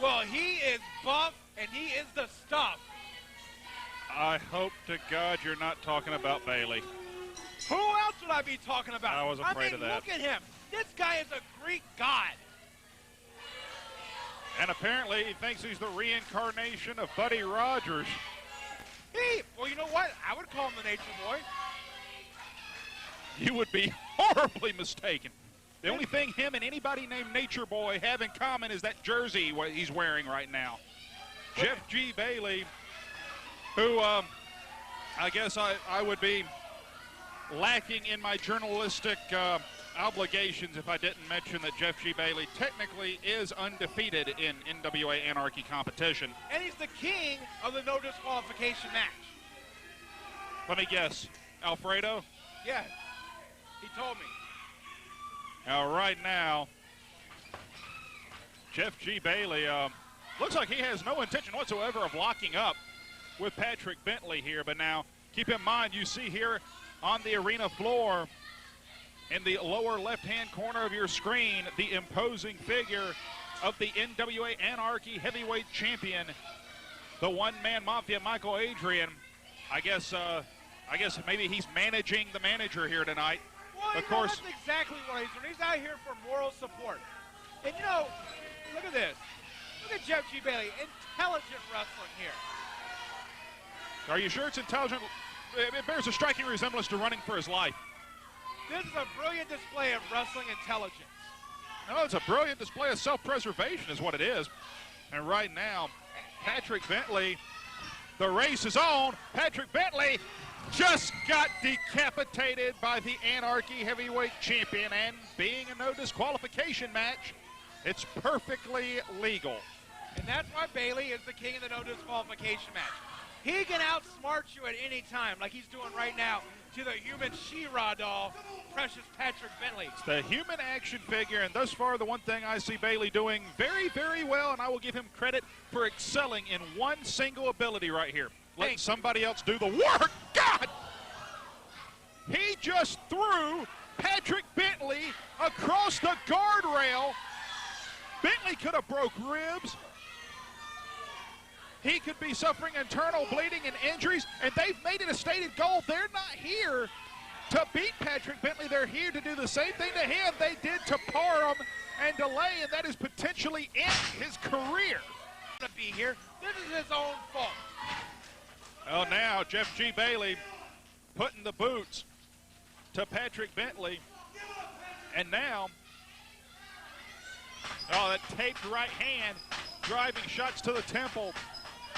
Well, he is buff, and he is the stuff. I hope to God you're not talking about Bailey. Who else would I be talking about? I was afraid of that. Look at him. This guy is a Greek god. And apparently he thinks he's the reincarnation of Buddy Rogers. Well, you know what? I would call him the Nature Boy. You would be horribly mistaken. The only thing him and anybody named Nature Boy have in common is that jersey he's wearing right now. Jeff G. Bailey, who I guess I would be lacking in my journalistic obligations if I didn't mention that Jeff G. Bailey technically is undefeated in NWA Anarchy competition. And he's the king of the no disqualification match. Let me guess, Alfredo? Yeah, he told me. Now, right now, Jeff G. Bailey looks like he has no intention whatsoever of locking up with Patrick Bentley here. But now, keep in mind, you see here on the arena floor in the lower left-hand corner of your screen, the imposing figure of the NWA Anarchy heavyweight champion, the one-man mafia, Mikael Adryan. I guess maybe he's managing the manager here tonight. Well, of course, that's exactly what he's doing. He's out here for moral support. And, you know, look at this. Look at Jeff G. Bailey, intelligent wrestling here. Are you sure it's intelligent? It bears a striking resemblance to running for his life. This is a brilliant display of wrestling intelligence. No, it's a brilliant display of self-preservation is what it is. And right now, Patrick Bentley, the race is on. Patrick Bentley just got decapitated by the Anarchy heavyweight champion, and being a no disqualification match, it's perfectly legal. And that's why Bailey is the king of the no disqualification match. He can outsmart you at any time, like he's doing right now to the human She-Ra doll, Precious Patrick Bentley. It's the human action figure, and thus far the one thing I see Bailey doing very, very well, and I will give him credit for excelling in one single ability right here. Letting somebody else do the work. God! He just threw Patrick Bentley across the guardrail. Bentley could have broke ribs. He could be suffering internal bleeding and injuries, and they've made it a stated goal. They're not here to beat Patrick Bentley. They're here to do the same thing to him they did to Parham and delay, and that is potentially end his career. To be here, this is his own fault. Well, now Jeff G. Bailey putting the boots to Patrick Bentley. And now, that taped right hand driving shots to the temple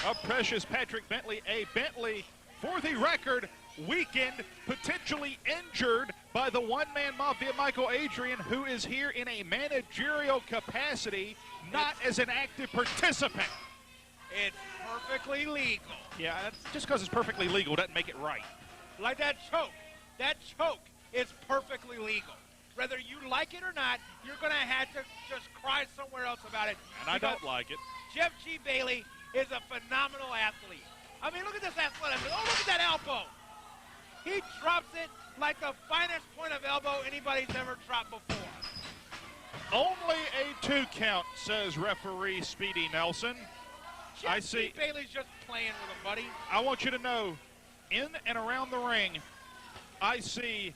of Precious Patrick Bentley. A Bentley, for the record, weakened, potentially injured by the one-man mafia, Mikael Adryan, who is here in a managerial capacity, not as an active participant. It's perfectly legal. Yeah, just because it's perfectly legal doesn't make it right. Like that choke. That choke is perfectly legal. Whether you like it or not, you're going to have to just cry somewhere else about it. And I don't like it. Jeff G. Bailey is a phenomenal athlete. I mean, look at this athleticism. Oh, look at that elbow. He drops it like the finest point of elbow anybody's ever dropped before. Only a 2 count, says referee Speedy Nelson. Jeff G. Bailey's just playing with him, buddy. I want you to know, in and around the ring, I see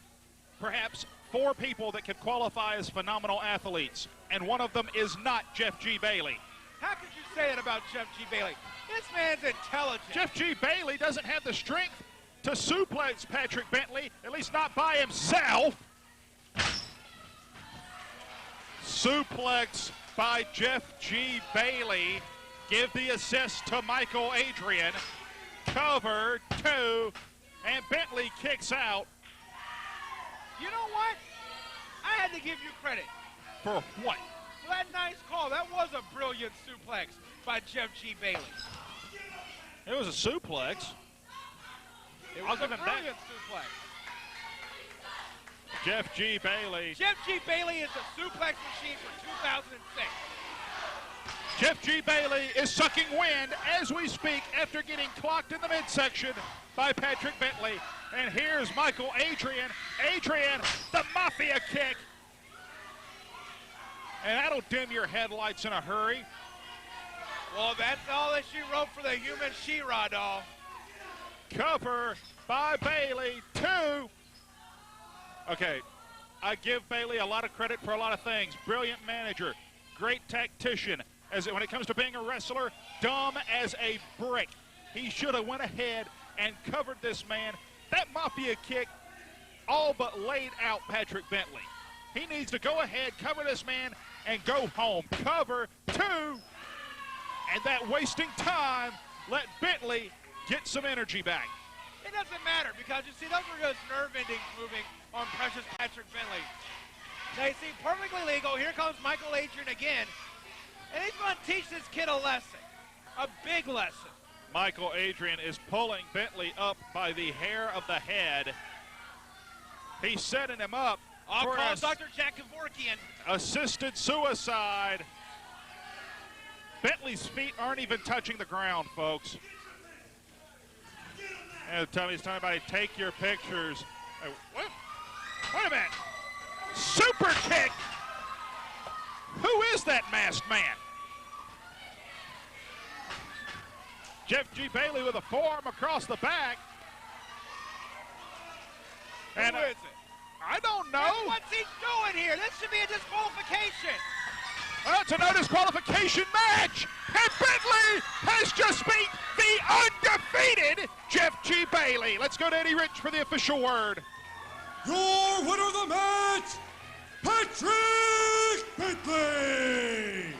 perhaps 4 people that could qualify as phenomenal athletes, and one of them is not Jeff G. Bailey. How could you say it about Jeff G. Bailey? This man's intelligent. Jeff G. Bailey doesn't have the strength to suplex Patrick Bentley, at least not by himself. Suplex by Jeff G. Bailey. Give the assist to Mikael Adryan. Cover 2, and Bentley kicks out. You know what? I had to give you credit. For what? For that nice call. That was a brilliant suplex by Jeff G. Bailey. It was a suplex. I'll give him that. Brilliant suplex. Jeff G. Bailey. Jeff G. Bailey is the suplex machine for 2006. Jeff G. Bailey is sucking wind as we speak after getting clocked in the midsection by Patrick Bentley. And here's Mikael Adryan. Adryan, the mafia kick. And that'll dim your headlights in a hurry. Well, that's all that she wrote for the human She-Ra doll. Cover by Bailey, 2. Okay, I give Bailey a lot of credit for a lot of things. Brilliant manager, great tactician. When it comes to being a wrestler, dumb as a brick. He should have went ahead and covered this man. That Mafia kick all but laid out Patrick Bentley. He needs to go ahead, cover this man, and go home. Cover 2. And that wasting time let Bentley get some energy back. It doesn't matter because you see those were just nerve endings moving on precious Patrick Bentley. They seem perfectly legal. Here comes Mikael Adryan again. And he's going to teach this kid a lesson, a big lesson. Mikael Adryan is pulling Bentley up by the hair of the head. He's setting him up for Dr. Jack Kevorkian. Assisted suicide. Bentley's feet aren't even touching the ground, folks. And Tommy's telling everybody, take your pictures. What? Wait a minute. Super kick. Who is that masked man? Jeff G. Bailey with a forearm across the back. And who is it? I don't know. What's he doing here? This should be a disqualification. Well, it's a no disqualification match. And Bentley has just beat the undefeated Jeff G. Bailey. Let's go to Eddie Rich for the official word. Your winner of the match, Patrick Bentley.